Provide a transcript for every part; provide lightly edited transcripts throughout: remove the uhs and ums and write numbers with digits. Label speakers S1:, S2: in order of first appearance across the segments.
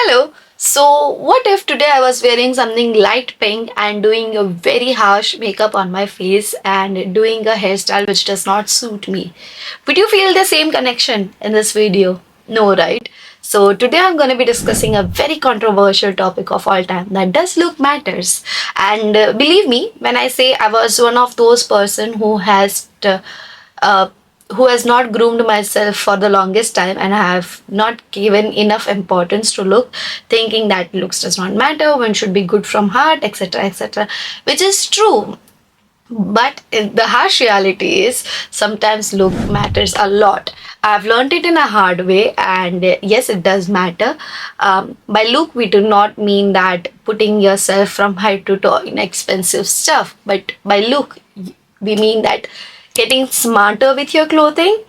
S1: Hello. So, what if today I was wearing something light pink and doing a very harsh makeup on my face and doing a hairstyle which does not suit me? Would you feel the same connection in this video? No, right? So, today I'm going to be discussing a very controversial topic of all time, that does look matters. And believe me when I say I was one of those person uh, who has not groomed myself for the longest time, and I have not given enough importance to look, thinking that looks does not matter, one should be good from heart, etc., etc., which is true. But the harsh reality is sometimes look matters a lot. I've learned it in a hard way, and yes, it does matter. By look, we do not mean that putting yourself from head to toe in expensive stuff, but by look, we mean that getting smarter with your clothing,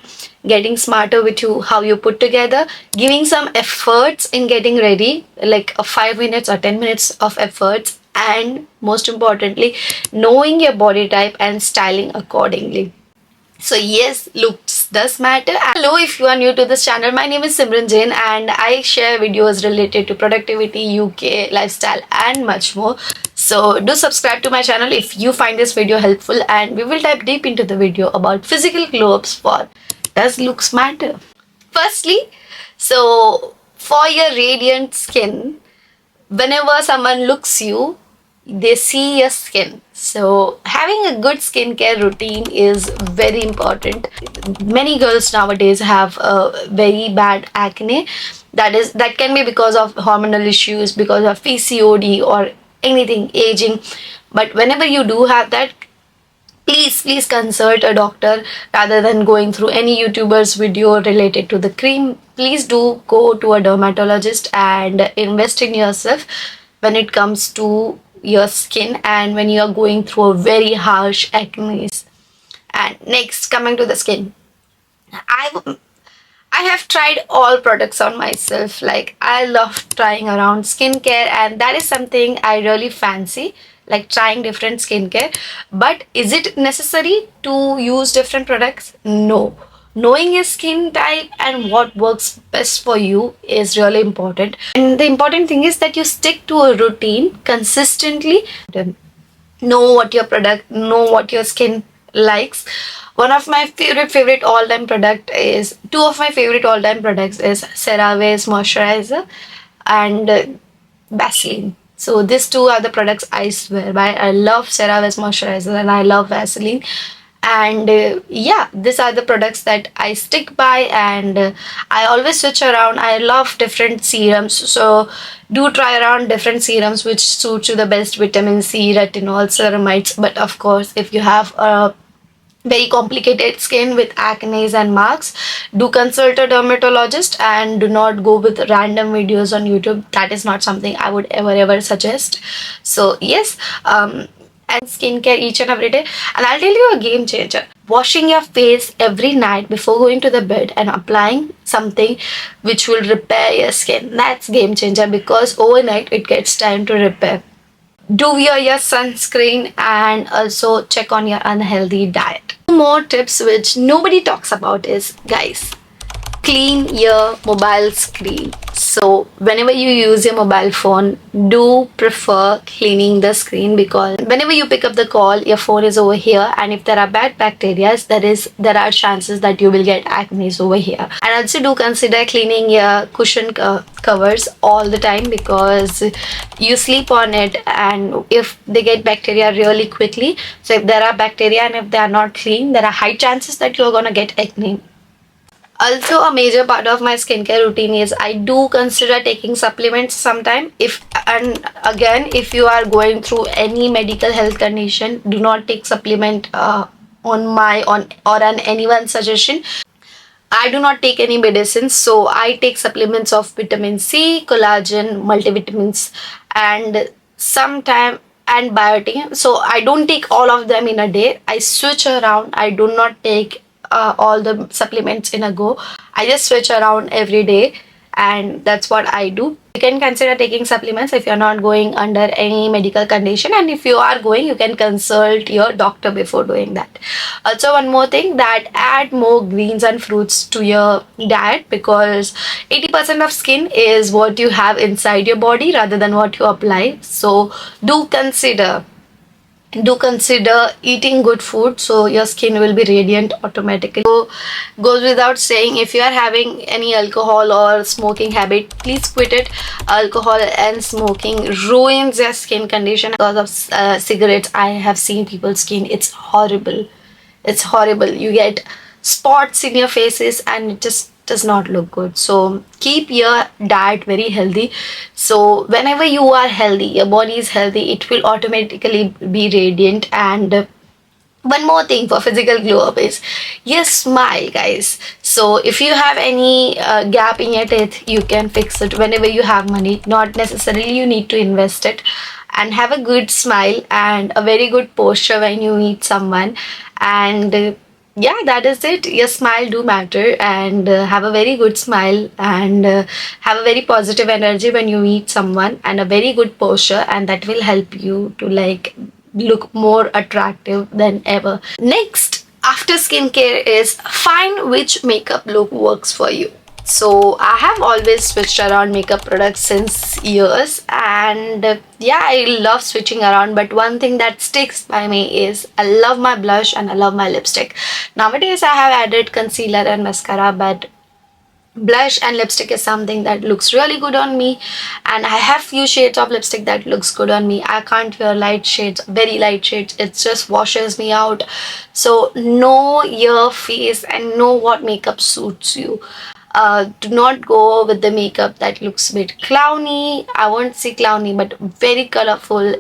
S1: getting smarter with how you put together, giving some efforts in getting ready, like a 5 minutes or 10 minutes of efforts, and most importantly, knowing your body type and styling accordingly. So yes, looks does matter. Hello, if you are new to this channel, my name is Simran Jain and I share videos related to productivity, UK, lifestyle and much more. So do subscribe to my channel if you find this video helpful, and we will dive deep into the video about physical glows for does looks matter. Firstly, so for your radiant skin, whenever someone looks you, they see your skin. So having a good skincare routine is very important. Many girls nowadays have a very bad acne. That can be because of hormonal issues, because of PCOD or anything, aging. But whenever you do have that, please consult a doctor rather than going through any YouTuber's video related to the cream. Please do go to a dermatologist and invest in yourself when it comes to your skin and when you are going through a very harsh acne. And next, coming to the skin, I I have tried all products on myself. Like, I love trying around skincare, and that is something I really fancy, like trying different skincare. But is it necessary to use different products? No. Knowing your skin type and what works best for you is really important. And the important thing is that you stick to a routine consistently. Know what your product, know what your skin likes. One of my favorite all-time product is two of my favorite all-time products is CeraVe's moisturizer and Vaseline. So these two are the products I swear by. I love CeraVe's moisturizer and I love Vaseline. And yeah, these are the products that I stick by, and I always switch around. I love different serums, so do try around different serums which suit you the best: vitamin C, retinol, ceramides. But of course, if you have a very complicated skin with acne and marks, do consult a dermatologist and do not go with random videos on YouTube. That is not something I would ever suggest. So yes, and skincare each and every day. And I'll tell you a game changer: washing your face every night before going to the bed and applying something which will repair your skin. That's game changer, because overnight it gets time to repair. Do wear your sunscreen and also check on your unhealthy diet. Two more tips which nobody talks about is, guys, clean your mobile screen. So whenever you use your mobile phone, do prefer cleaning the screen, because whenever you pick up the call, your phone is over here, and if there are bad bacteria, there are chances that you will get acne over here. And also do consider cleaning your cushion covers all the time, because you sleep on it and if they get bacteria really quickly, so if there are bacteria and if they are not clean, there are high chances that you're gonna get acne. Also, a major part of my skincare routine is I do consider taking supplements sometime. If you are going through any medical health condition, do not take supplement on anyone's suggestion. I do not take any medicines, so I take supplements of vitamin C, collagen, multivitamins, and sometime and biotin. So I don't take all of them in a day. I switch around. I do not take all the supplements in a go. I just switch around every day, and that's what I do. You can consider taking supplements if you're not going under any medical condition, and if you are going, you can consult your doctor before doing that. Also, one more thing, that add more greens and fruits to your diet, because 80% of skin is what you have inside your body rather than what you apply. So do consider eating good food so your skin will be radiant automatically. So goes without saying, if you are having any alcohol or smoking habit, please quit it. Alcohol and smoking ruins their skin condition because of cigarettes. I have seen people's skin, it's horrible. It's horrible. You get spots in your faces and it just does not look good. So keep your diet very healthy. So whenever you are healthy, your body is healthy, it will automatically be radiant. And one more thing for physical glow up is, yes, smile, guys. So if you have any gap in your teeth, you can fix it whenever you have money. Not necessarily you need to invest it. And have a good smile and a very good posture when you meet someone. And yeah, that is it. Your smile do matter, and have a very good smile, and have a very positive energy when you meet someone, and a very good posture, and that will help you to like look more attractive than ever. Next, after skincare, is find which makeup look works for you. So I have always switched around makeup products since years, and yeah, I love switching around, but one thing that sticks by me is I love my blush and I love my lipstick. Nowadays I have added concealer and mascara, but blush and lipstick is something that looks really good on me, and I have few shades of lipstick that looks good on me. I can't wear light shades, very light shades, it just washes me out. So know your face and know what makeup suits you. Do not go with the makeup that looks a bit clowny. I won't say clowny, but very colorful.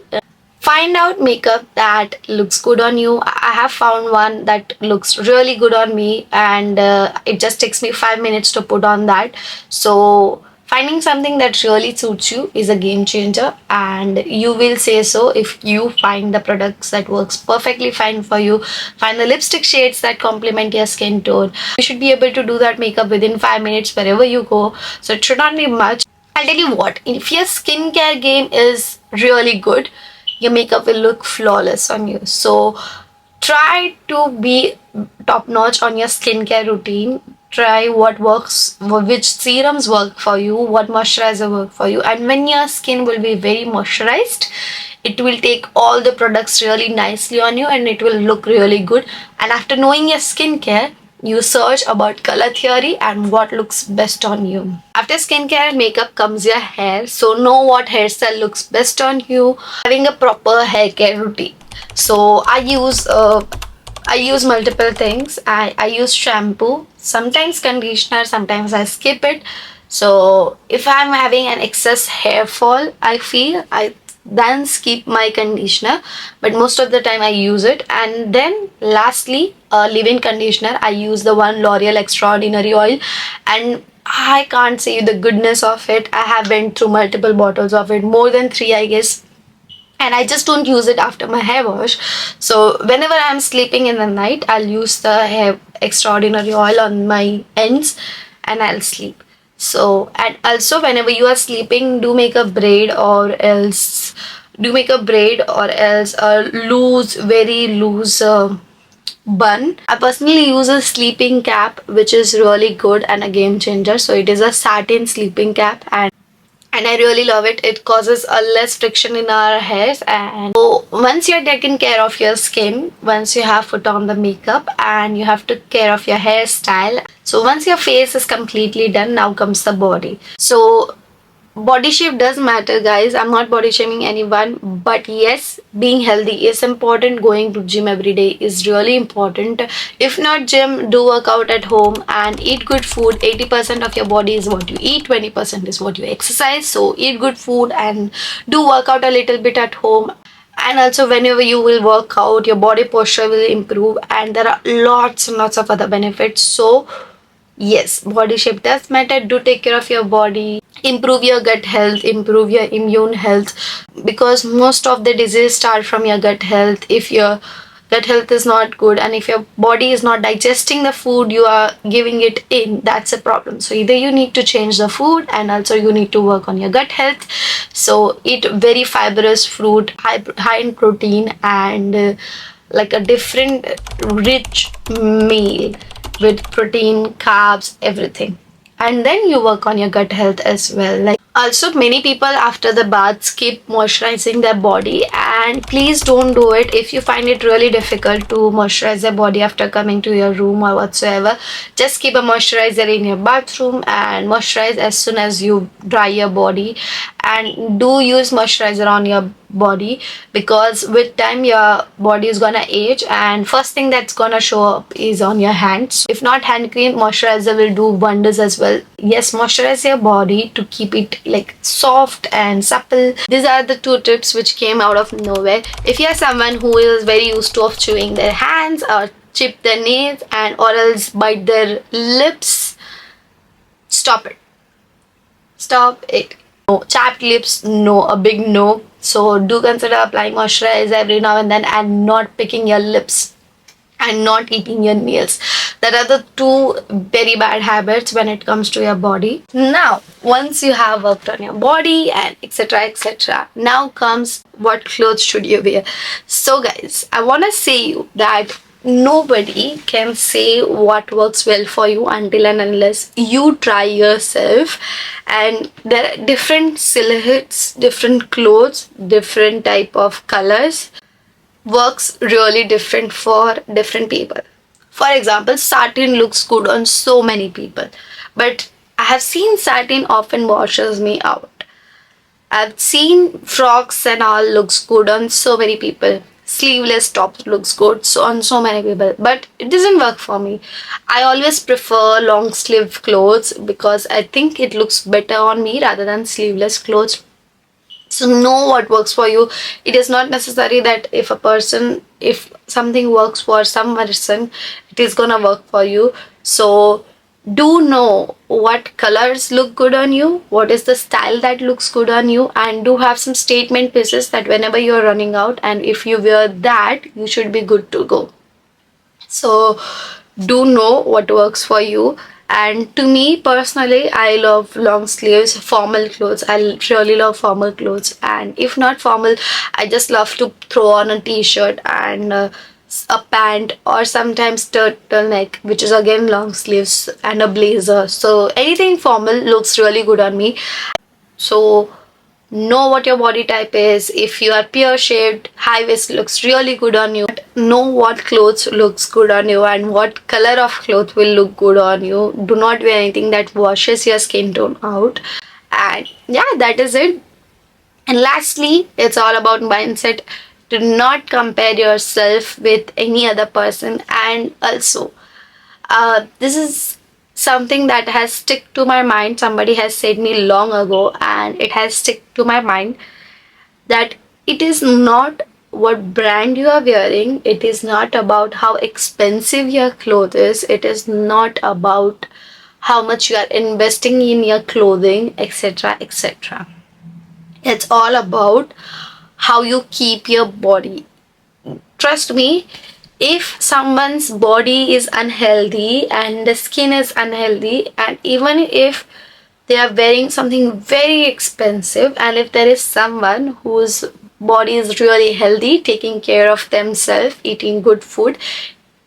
S1: Find out makeup that looks good on you. I have found one that looks really good on me, and it just takes me 5 minutes to put on that. So finding something that really suits you is a game changer, and you will say so if you find the products that works perfectly fine for you. Find the lipstick shades that complement your skin tone. You should be able to do that makeup within 5 minutes wherever you go, so it should not be much. I'll tell you what, if your skincare game is really good, your makeup will look flawless on you. So try to be top notch on your skincare routine. Try what works, which serums work for you, what moisturizer work for you. And when your skin will be very moisturized, it will take all the products really nicely on you and it will look really good. And after knowing your skincare, you search about color theory and what looks best on you. After skincare and makeup comes your hair. So know what hairstyle looks best on you. Having a proper hair care routine. So I use multiple things. I use shampoo, sometimes conditioner, sometimes I skip it. So if I'm having an excess hair fall, I feel I then skip my conditioner, but most of the time I use it. And then lastly, leave-in conditioner, I use the one L'Oreal Extraordinary Oil, and I can't say the goodness of it. I have went through multiple bottles of it, more than 3 I guess, and I just don't use it after my hair wash. So whenever I'm sleeping in the night, I'll use the hair extraordinary oil on my ends and I'll sleep. So, and also whenever you are sleeping, do make a braid, or else a loose, very loose bun. I personally use a sleeping cap, which is really good and a game changer. So it is a satin sleeping cap, and I really love it. It causes a less friction in our hairs. And so once you're taking care of your skin, once you have put on the makeup and you have took care of your hairstyle, so once your face is completely done, now comes the body. So body shape does matter, guys. I'm not body shaming anyone, but yes, being healthy is important. Going to gym every day is really important. If not gym, do workout at home and eat good food. 80% of your body is what you eat, 20% is what you exercise. So eat good food and do workout a little bit at home. And also whenever you will work out, your body posture will improve, and there are lots and lots of other benefits. So yes, body shape does matter. Do take care of your body. Improve your gut health, improve your immune health, because most of the diseases start from your gut health. If your gut health is not good, and if your body is not digesting the food you are giving it in, that's a problem. So either you need to change the food, and also you need to work on your gut health. So eat very fibrous fruit, high in protein, and like a different rich meal with protein, carbs, everything. And then you work on your gut health as well. Like, also many people after the bath skip moisturizing their body, and please don't do it. If you find it really difficult to moisturize your body after coming to your room or whatsoever, just keep a moisturizer in your bathroom and moisturize as soon as you dry your body. And do use moisturizer on your body, because with time your body is gonna age, and first thing that's gonna show up is on your hands. If not hand cream, moisturizer will do wonders as well. Yes, moisturize your body to keep it like soft and supple. These are the two tips which came out of nowhere. If you are someone who is very used to of chewing their hands or chip their nails and or else bite their lips, stop it. Stop it. No, chapped lips, no, a big no. So do consider applying moisturizer every now and then, and not picking your lips and not eating your nails. That are the two very bad habits when it comes to your body. Now, once you have worked on your body and etc., etc., now comes what clothes should you wear. So guys, I want to say you that nobody can say what works well for you until and unless you try yourself. And there are different silhouettes, different clothes, different type of colors works really different for different people. For example, satin looks good on so many people, but I have seen satin often washes me out. I've seen frocks and all looks good on so many people. Sleeveless tops looks good so on so many people, but it doesn't work for me. I always prefer long sleeve clothes because I think it looks better on me rather than sleeveless clothes. So know what works for you. It is not necessary that if something works for some person, it is gonna work for you. So do know what colors look good on you, what is the style that looks good on you, and do have some statement pieces that whenever you're running out, and if you wear that, you should be good to go. So do know what works for you. And to me personally, I love long sleeves, formal clothes. I really love formal clothes, and if not formal, I just love to throw on a t-shirt and a pant, or sometimes turtleneck, which is again long sleeves, and a blazer. So anything formal looks really good on me. So know what your body type is. If you are pear shaped, high waist looks really good on you. Know what clothes looks good on you and what color of cloth will look good on you. Do not wear anything that washes your skin tone out. And yeah, that is it. And lastly, it's all about mindset. Do not compare yourself with any other person. And also, this is something that has stick to my mind. Somebody has said me long ago, and it has stick to my mind, that it is not what brand you are wearing, it is not about how expensive your clothes is, it is not about how much you are investing in your clothing, etc., etc. It's all about how you keep your body. Trust me, if someone's body is unhealthy and the skin is unhealthy, and even if they are wearing something very expensive, and if there is someone whose body is really healthy, taking care of themselves, eating good food,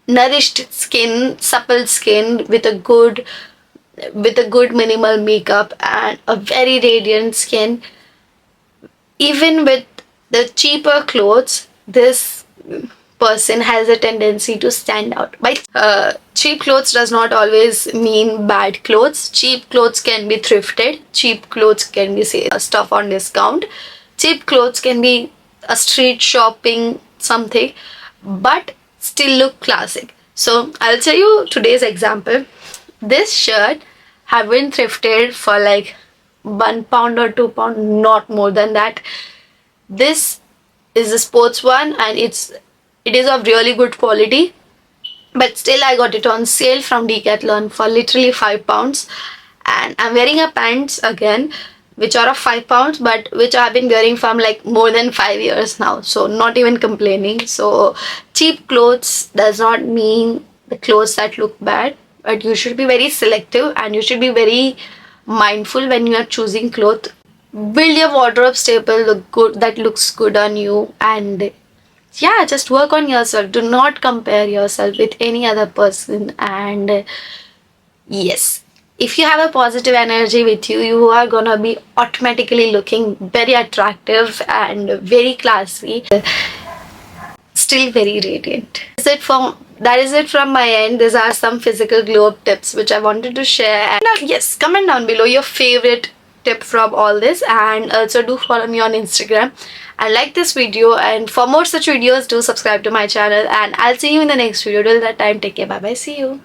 S1: nourished skin, supple skin, with a good minimal makeup and a very radiant skin, even with the cheaper clothes, this person has a tendency to stand out. By cheap clothes does not always mean bad clothes. Cheap clothes can be thrifted. Cheap clothes can be, say, stuff on discount. Cheap clothes can be a street shopping something, but still look classic. So I'll tell you today's example. This shirt have been thrifted for like £1 or £2, not more than that. This is a sports one, and it is of really good quality, but still I got it on sale from Decathlon for literally £5. And I'm wearing a pants again, which are of £5, but which I've been wearing from like more than 5 years now, so not even complaining. So cheap clothes does not mean the clothes that look bad, but you should be very selective and you should be very mindful when you are choosing clothes. Build your wardrobe staple look good that looks good on you, and yeah, just work on yourself. Do not compare yourself with any other person. And yes, if you have a positive energy with you, you are gonna be automatically looking very attractive and very classy, still very radiant. That is it from my end. These are some physical glow up tips which I wanted to share. And now, yes, comment down below your favorite tip from all this, and also do follow me on Instagram and like this video. And for more such videos, do subscribe to my channel, and I'll see you in the next video. Till that time, take care. Bye bye. See you.